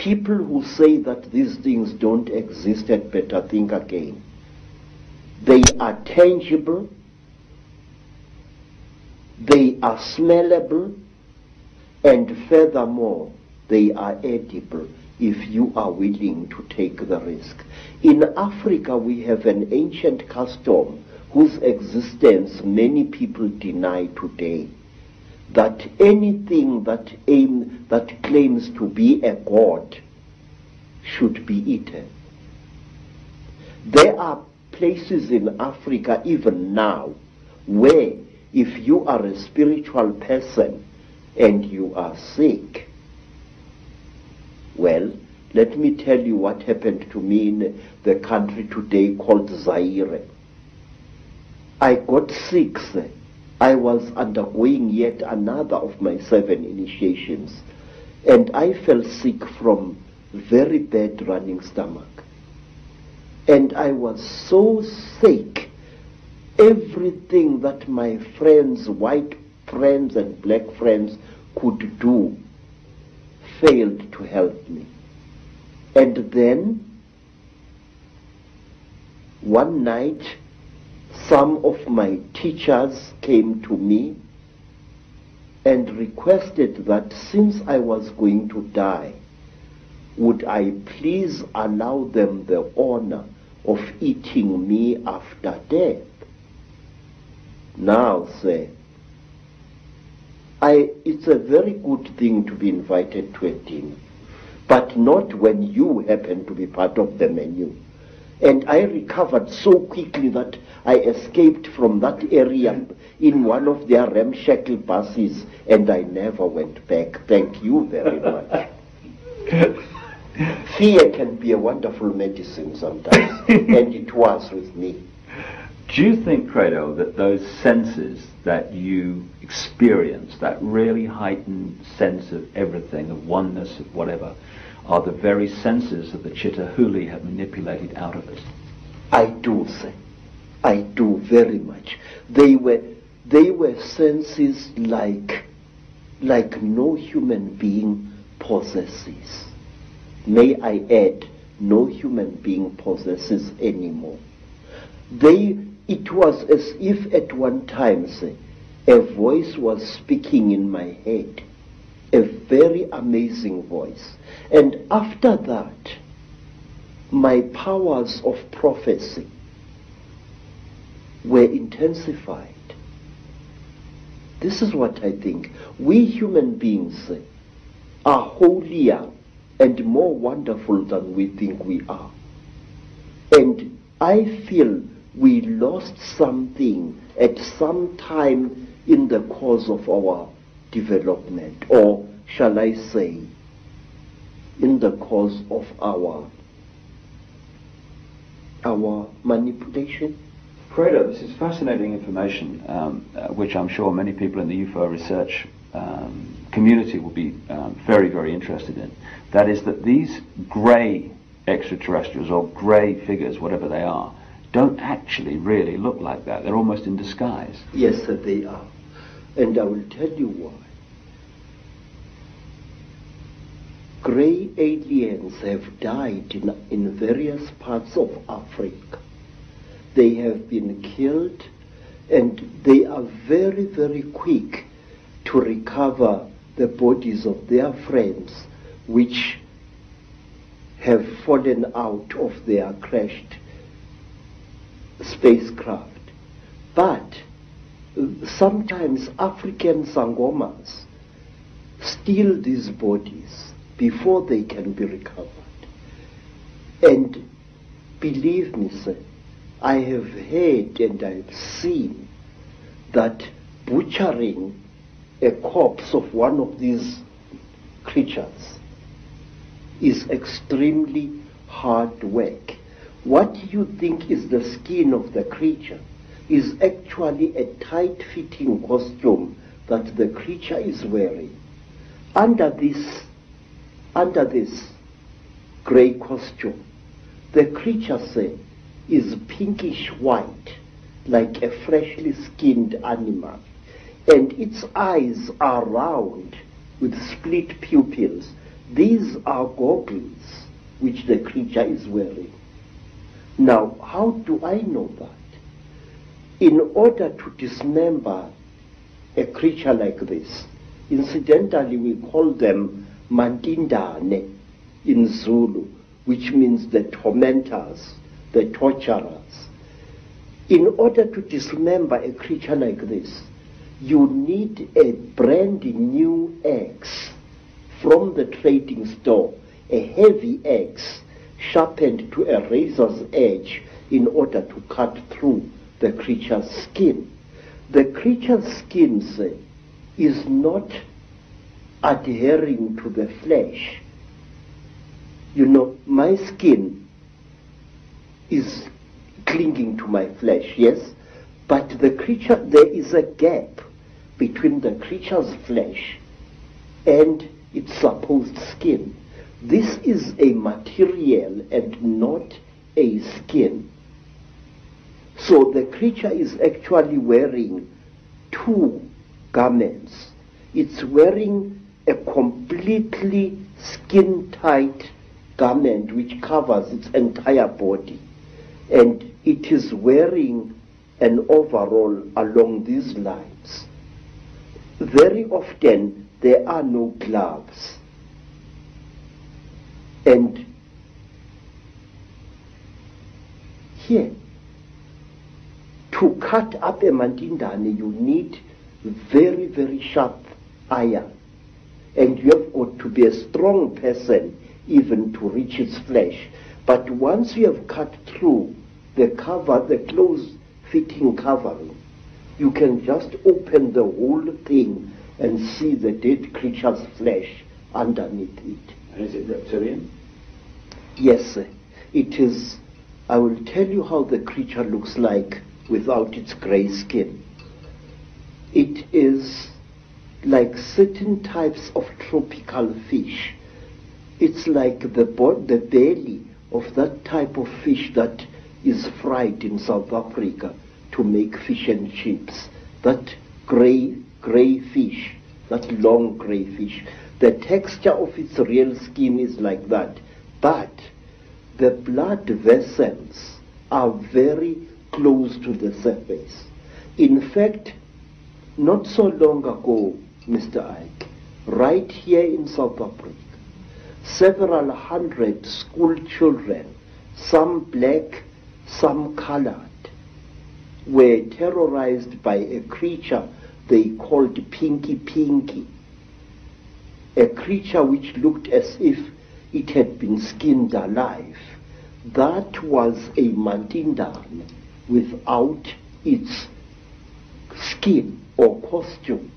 people who say that these things don't exist had better think again. They are tangible, they are smellable, and furthermore, they are edible if you are willing to take the risk. In Africa, we have an ancient custom whose existence many people deny today, that anything that claims to be a god should be eaten. There are places in Africa even now where if you are a spiritual person and you are sick, well, let me tell you what happened to me in the country today called Zaire. I got sick. I was undergoing yet another of my 7 initiations, and I fell sick from very bad running stomach. And I was so sick, everything that my friends, white friends and black friends could do failed to help me. And then one night, some of my teachers came to me and requested that since I was going to die, would I please allow them the honor of eating me after death. Now, sir, it's a very good thing to be invited to a dinner, but not when you happen to be part of the menu. And I recovered so quickly that I escaped from that area in one of their ramshackle buses, and I never went back. Thank you very much. Fear can be a wonderful medicine sometimes, and it was with me. Do you think, Credo, that those senses that you experience, that really heightened sense of everything, of oneness, of whatever, are the very senses that the Chittahuli have manipulated out of us? I do, sir. I do very much. They were senses like no human being possesses. May I add, no human being possesses anymore. It was as if at one time, sir, a voice was speaking in my head, a very amazing voice. And after that, my powers of prophecy were intensified. This is what I think. We human beings are holier and more wonderful than we think we are. And I feel we lost something at some time in the course of our development, or shall I say, in the course of our manipulation. Credo, this is fascinating information, which I'm sure many people in the UFO research community will be very, very interested in. That is that these grey extraterrestrials, or grey figures, whatever they are, don't actually really look like that. They're almost in disguise. Yes, sir, they are. And I will tell you why. Grey aliens have died in various parts of Africa. They have been killed, and they are very, very quick to recover the bodies of their friends which have fallen out of their crashed spacecraft. But sometimes African sangomas steal these bodies before they can be recovered. And believe me, sir, I have heard and I've seen that butchering a corpse of one of these creatures is extremely hard work. What you think is the skin of the creature is actually a tight-fitting costume that the creature is wearing. Under this grey costume, the creature, say, is pinkish white, like a freshly skinned animal, and its eyes are round with split pupils, These are goggles which the creature is wearing. Now, how do I know that? In order to dismember a creature like this, incidentally we call them mandindane in Zulu, which means the tormentors, the torturers. In order to dismember a creature like this, you need a brand new axe from the trading store, a heavy axe sharpened to a razor's edge in order to cut through the creature's skin. The creature's skin, say, is not adhering to the flesh. You know, my skin is clinging to my flesh, yes? But the creature, there is a gap between the creature's flesh and its supposed skin. This is a material and not a skin. So the creature is actually wearing two garments. It's wearing a completely skin-tight garment which covers its entire body, and it is wearing an overall along these lines. Very often there are no gloves, and here, to cut up a mandindane, you need very, very sharp iron, and you have got to be a strong person even to reach its flesh. But once you have cut through the cover, the close-fitting covering, you can just open the whole thing and see the dead creature's flesh underneath it. And is it reptilian? Yes, sir. It is. I will tell you how the creature looks like without its grey skin. It is like certain types of tropical fish. It's like the belly of that type of fish that is fried in South Africa to make fish and chips. That grey fish, that long grey fish. The texture of its real skin is like that, but the blood vessels are very close to the surface. In fact, not so long ago, Mr. Icke, right here in South Africa, several hundred school children, some black, some colored, were terrorized by a creature they called Pinky, a creature which looked as if it had been skinned alive. That was a mandindane without its skin or costume.